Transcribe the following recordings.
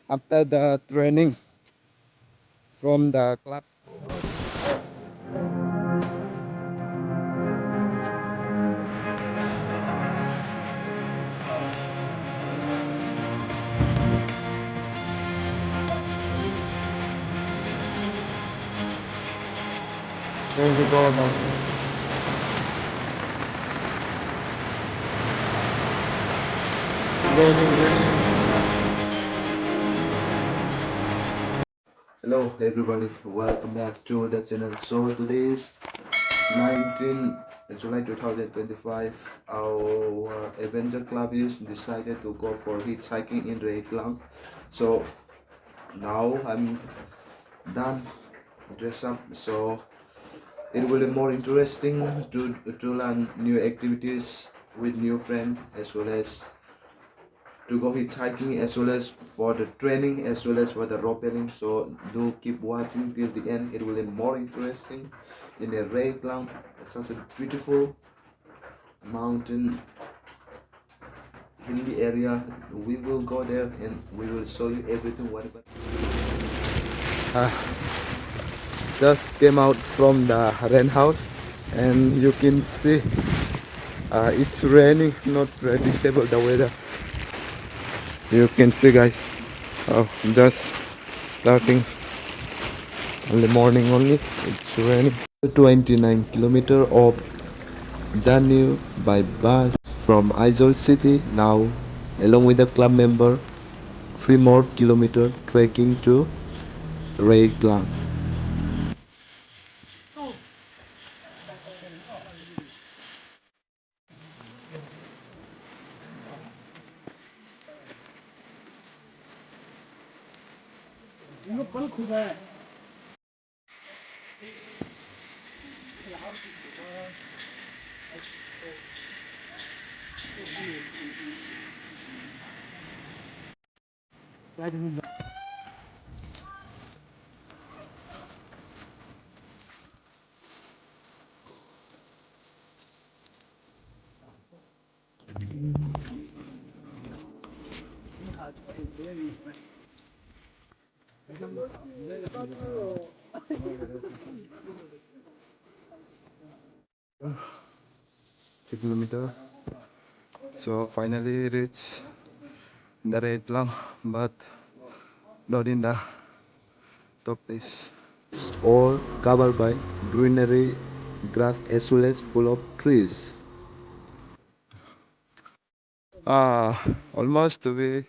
after the training from the club. There we go now. Hello everybody, welcome back to the channel. So today is 19 July 2025. Our adventure club is decided to go for hitchhiking in Reiek Tlang. So now I'm done, dress up, so it will be more interesting to learn new activities with new friends, as well as to go hitchhiking, as well as for the training, as well as for the rappelling. So do keep watching till the end, it will be more interesting. In the Reiek Tlang, such a beautiful mountain hilly area, we will go there and we will show you everything whatever. Uh, just came out from the rent house, and you can see it's raining, not predictable the weather. You can see, guys. Oh, just starting early morning only. It's raining. 29 kilometer of journey by bus from Aizawl city. Now, along with the club member, 3 more kilometer trekking to Reiek Tlang. Kilometer. So finally reach the Reiek Tlang, but not in the top place. It's all covered by greenery, grass, as well as full of trees. Almost to be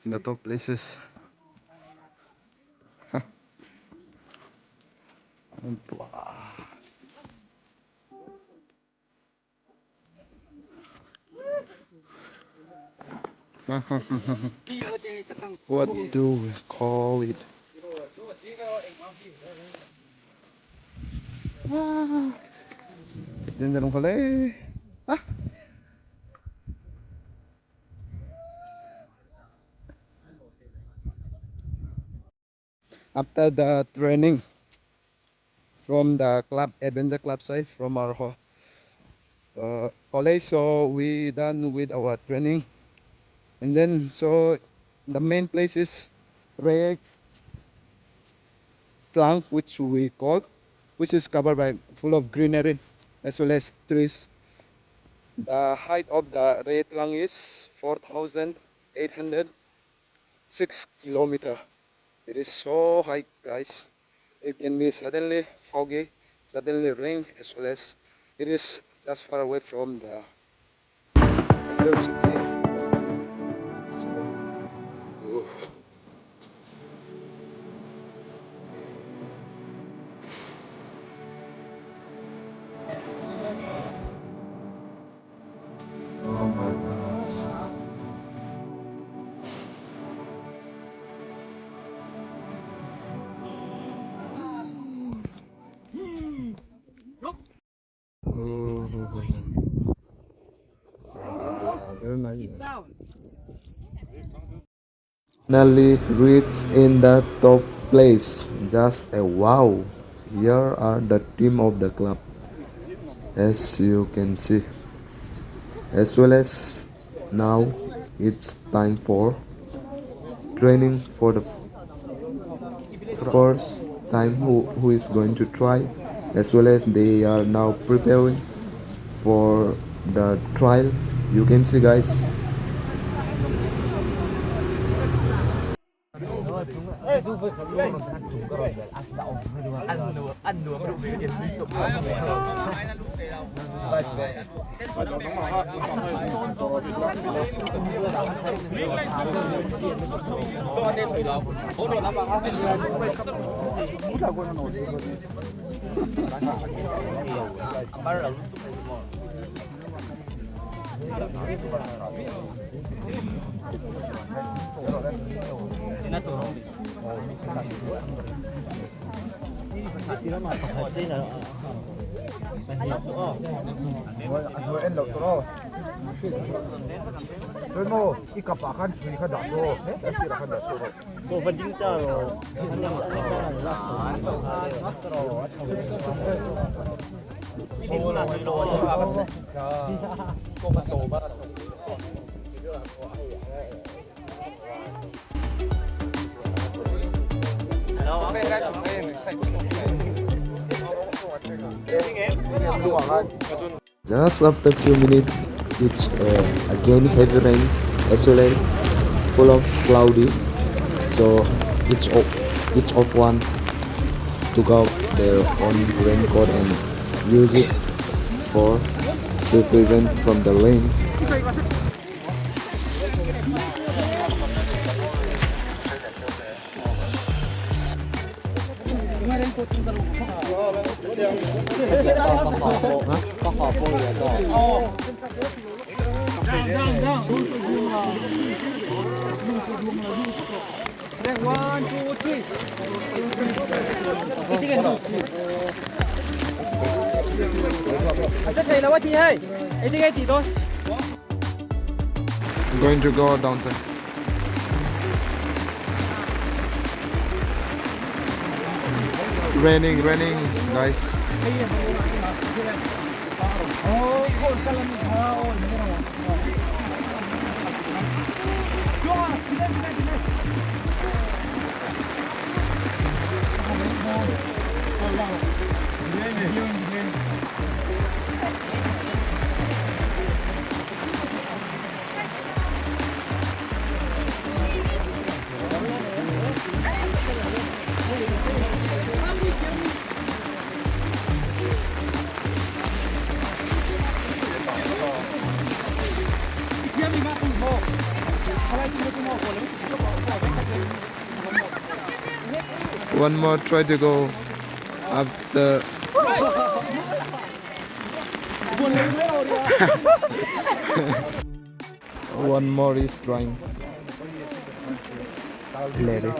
in the top places. What do we call it? Diyan pala eh. Ah, after the training from the club, adventure club side from our college, so we done with our training, and then so the main place is Reiek Tlang, which we call, which is covered by full of greenery as well as trees. The height of the Reiek Tlang is 4,806 kilometer. It is so high, guys. It can be suddenly foggy, suddenly rain, as well as it is just far away from the university. Finally reached in the top place. Just a wow. Here are the team of the club, as you can see, as well as now it's time for training for the first time who is going to try, as well as they are now preparing for the trial. You can see, guys. Just after few minutes, it's again heavy rain, as well as full of cloudy. So each of one took out their own raincoat and use it to prevent from the rain. I'm going to go down there. Raining, guys. One more try to go up the one more is trying. Let it.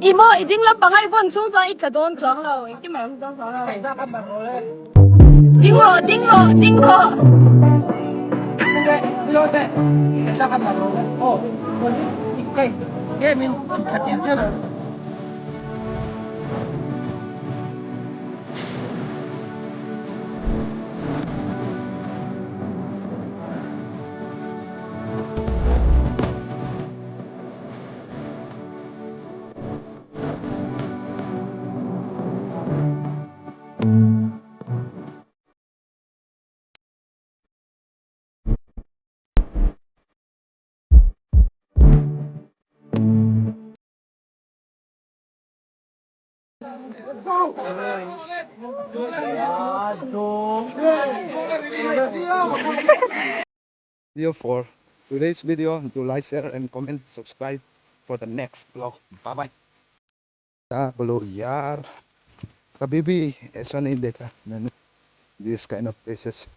Imo, iding lang pa nga ibon. So, ito ikadon song lang. Hindi may ang song lang. Dingro, dingro, dingro. Video for today's video. Do like, share, and comment. Subscribe for the next vlog. Bye bye. Below yar. Kabibi, esa na hindi ka. This kind of places.